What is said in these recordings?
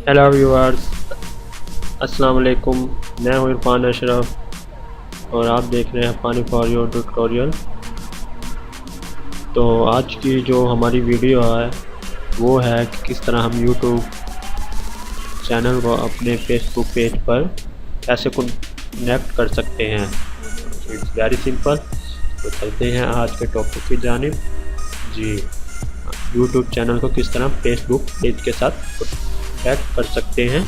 Hello viewers, अस्सलाम वालेकुम। मैं हूँ इरफान अशरफ और आप देख रहे हैं पानी फॉर योर ट्यूटोरियल। तो आज की जो हमारी वीडियो है वो है कि किस तरह हम यूट्यूब चैनल को अपने फेसबुक पेज पर कैसे कनेक्ट कर सकते हैं। It's very simple. तो चलते हैं आज के टॉपिक की जानिब। जी, यूट्यूब चैनल को किस तरह फेसबुक पेज के साथ कनेक्ट कर सकते हैं,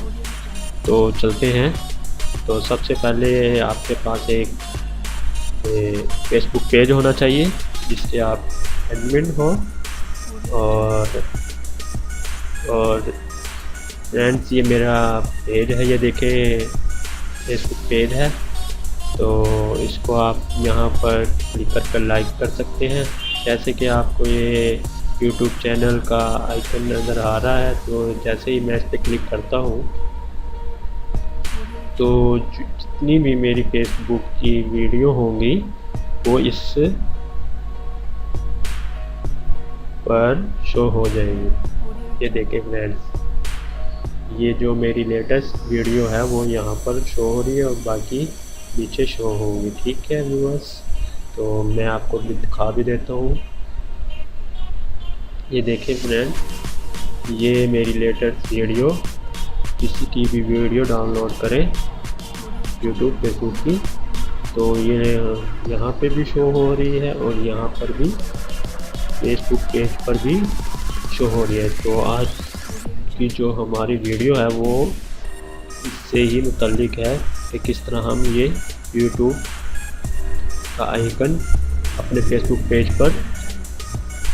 तो चलते हैं। तो सबसे पहले आपके पास एक फेसबुक पेज होना चाहिए जिससे आप एडमिन हो। और फ्रेंड्स, ये मेरा पेज है, ये देखें फेसबुक पेज है। तो इसको आप यहाँ पर क्लिक कर लाइक कर सकते हैं। जैसे कि आपको ये यूट्यूब चैनल का आइकन नज़र आ रहा है, तो जैसे ही मैं इस पर क्लिक करता हूँ तो जितनी भी मेरी फेसबुक की वीडियो होंगी वो इस पर शो हो जाएगी। ये देखें फ्रेंड्स, ये जो मेरी लेटेस्ट वीडियो है वो यहाँ पर शो हो रही है और बाकी नीचे शो होंगी। ठीक है व्यूअर्स, तो मैं आपको भी दिखा भी देता हूँ। ये देखें फ्रेंड्स, ये मेरी लेटेस्ट वीडियो, किसी की भी वीडियो डाउनलोड करें यूट्यूब फेसबुक की, तो ये यहाँ पे भी शो हो रही है और यहाँ पर भी फेसबुक पेज पर भी शो हो रही है। तो आज की जो हमारी वीडियो है वो इससे ही मुतल्लिक है कि किस तरह हम ये यूट्यूब का आइकन अपने फेसबुक पेज पर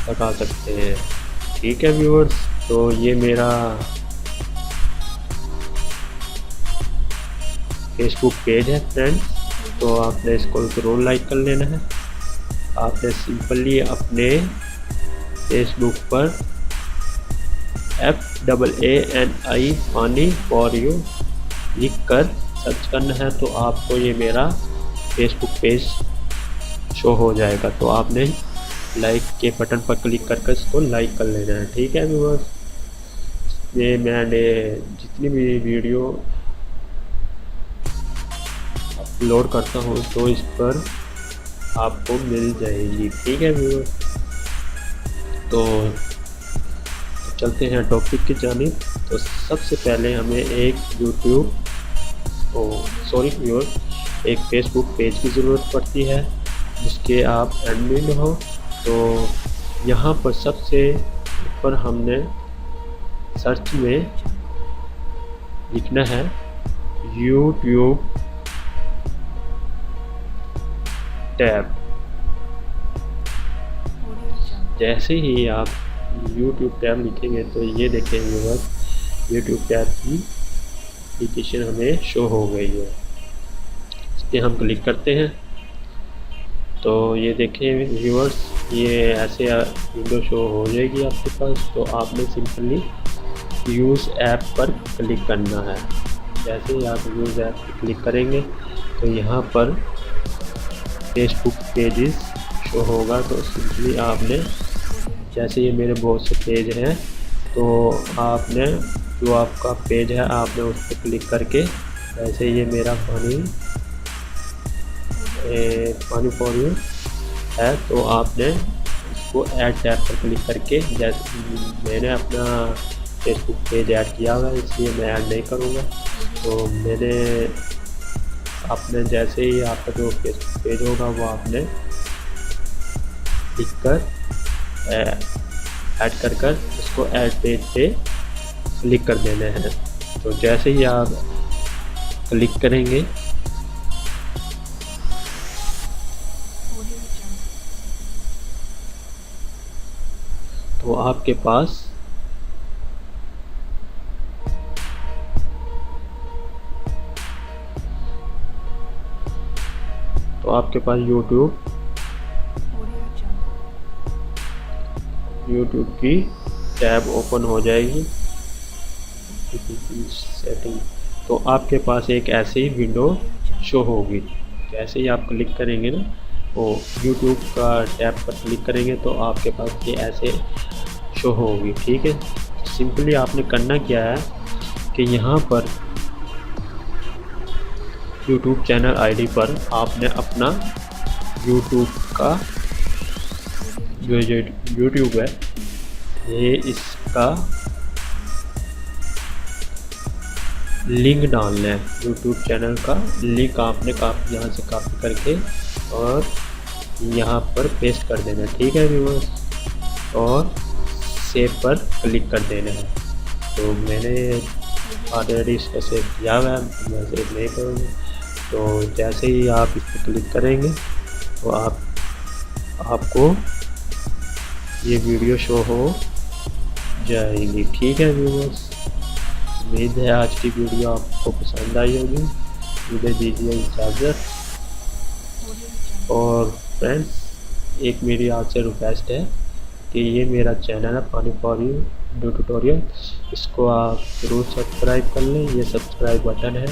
लगा सकते हैं। ठीक है व्यूअर्स, तो ये मेरा फेसबुक पेज है फ्रेंड्स। तो आपने इसको ज़रूर लाइक कर लेना है। आपने सिंपली अपने फेसबुक पर FAANI पानी फॉर यू लिख कर सर्च करना है, तो आपको ये मेरा फेसबुक पेज शो हो जाएगा। तो आपने लाइक के बटन पर क्लिक करके इसको लाइक कर लेना है। ठीक है व्यूअर्स, ये मैंने जितनी भी वीडियो अपलोड करता हूँ तो इस पर आपको मिल जाएगी। ठीक है व्यूअर्स, तो चलते हैं टॉपिक की जानिब। तो सबसे पहले हमें एक एक फेसबुक पेज की ज़रूरत पड़ती है जिसके आप एडमिन हो। तो यहाँ पर सबसे ऊपर हमने सर्च में लिखना है यूट्यूब टैब। जैसे ही आप यूट्यूब टैब लिखेंगे तो ये देखें व्यूअर्स, यूट्यूब टैब की एप्लीकेशन हमें शो हो गई है। इस पर हम क्लिक करते हैं तो ये देखें व्यूअर्स, ये ऐसे विंडो शो हो जाएगी आपके पास। तो आपने सिंपली यूज़ ऐप पर क्लिक करना है। जैसे ही आप यूज़ ऐप पर क्लिक करेंगे तो यहाँ पर फेसबुक पेजेस शो होगा। तो सिंपली आपने, जैसे ये मेरे बहुत से पेज हैं, तो आपने जो आपका पेज है आपने उस पर क्लिक करके, जैसे ये मेरा पानी फॉर यू है, तो आपने इसको ऐड टैब पर क्लिक करके, जैसे मैंने अपना फेसबुक पेज ऐड किया हुआ है इसलिए मैं ऐड नहीं करूँगा। तो मैंने आपने जैसे ही आपका जो फेसबुक पेज होगा वो आपने क्लिक कर ऐड कर इसको ऐड पेज पे क्लिक कर देना है। तो जैसे ही आप क्लिक करेंगे तो आपके पास यूट्यूब की टैब ओपन हो जाएगी सेटिंग। तो आपके पास एक ऐसे ही विंडो शो होगी। जैसे ही आप क्लिक करेंगे ना, वो यूट्यूब का टैब पर क्लिक करेंगे तो आपके पास ये ऐसे शो होगी। ठीक है, सिंपली आपने करना क्या है, कि यहाँ पर YouTube चैनल आईडी पर आपने अपना YouTube का जो YouTube है ये इसका लिंक डालना है। YouTube चैनल का लिंक आपने यहाँ से कॉपी करके और यहाँ पर पेस्ट कर देना है। ठीक है व्यूअर्स, और सेव पर क्लिक कर देना है। तो मैंने ऑलरेडी इसको सेव किया हुआ है, मैं सेव नहीं करूँगा। तो जैसे ही आप इस पर क्लिक करेंगे तो आपको ये वीडियो शो हो जाएगी। ठीक है व्यूअर्स, उम्मीद है आज की वीडियो आपको पसंद आई होगी। मुझे दीजिए इजाज़त। और फ्रेंड्स, एक मेरी आपसे रिक्वेस्ट है कि ये मेरा चैनल है पानी फॉर यू ट्यूटोरियल, इसको आप ज़रूर सब्सक्राइब कर लें। ये सब्सक्राइब बटन है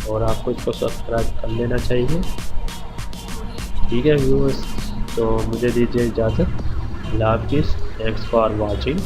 और आपको इसको सब्सक्राइब कर लेना चाहिए। ठीक है व्यूअर्स, तो मुझे दीजिए इजाज़त। अल्लाह हाफ़िज़। Thanks for watching.